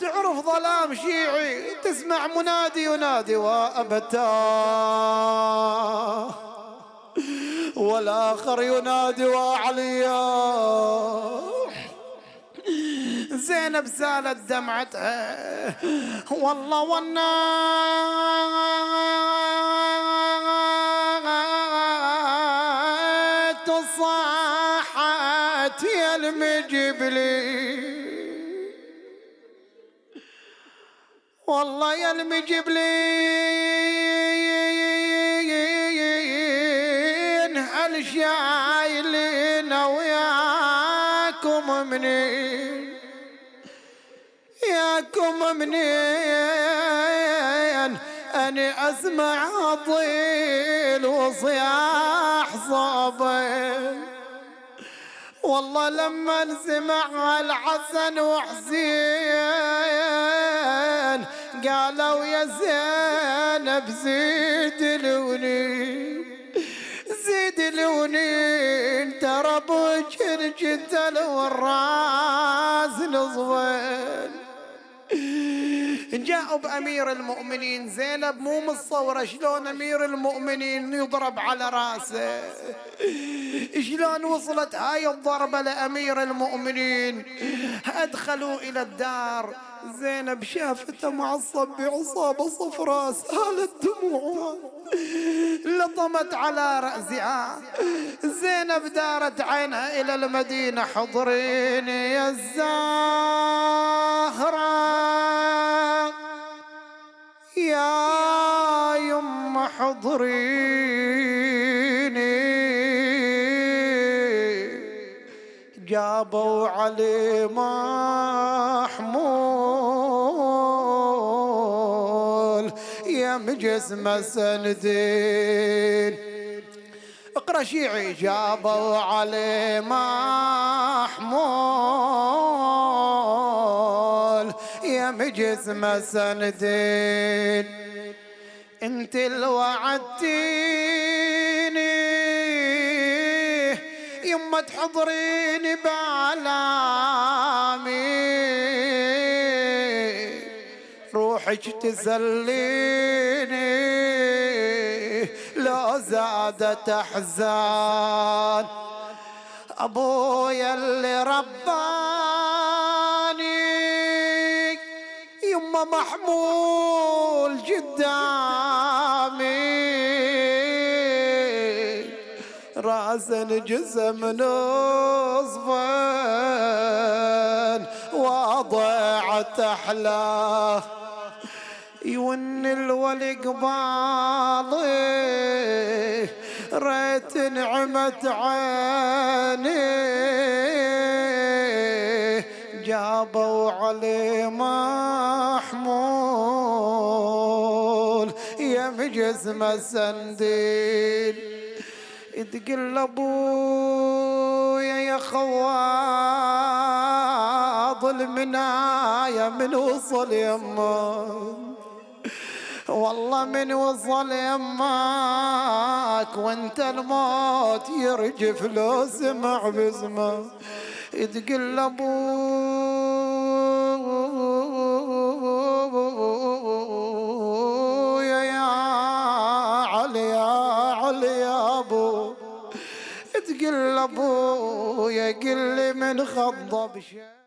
تعرف ظلام شيعي تسمع منادي ينادي وأبتاه، والآخر ينادي وعليا. زينب سالت دمعتها والله والنات صاحت يا المجبلي، والله يا المجبلين هل شايلين وياكم منين، ياكم منين أنا أسمع طيل وصياح صابين. والله لما سمع الحسن وحسين قالوا يا زينب زيد الونين، زيد الونين ترى بوجه جدل والراس نصبين. جاءوا بأمير المؤمنين، زينب مو متصورة شلون أمير المؤمنين يضرب على راسه، شلون وصلت هاي الضربة لأمير المؤمنين. أدخلوا إلى الدار، زينب شافته معصب بعصابة صفراء سالت دموعها لطمت على رأسها. زينب دارت عينها إلى المدينة، حضريني يا الزهراء يا يم حضريني. جابوا علي محمول يا مجسمة سندين. اقرا شيعي. جابوا علي محمول يا مجسمة سندين. انت اللي وعدتيني يما تحضريني بعلامي، روحك تسليني لو زادت احزان. ابويا اللي رباني يما محمول قدامي، راسا جسم نصفين وضيعت احلاه. يون الولي قبالي ريت نعمت عيني، جابوا علي محمول يا مجسمة سندين. تقل ابويا يا خواض المنايا من وصل يمك، والله من وصل يمك وانت الموت يرجف لو سمع باسمك. تقل ابويا يا علي يا علي يا ابو، تقل ابويا قل لي من خضب شيء.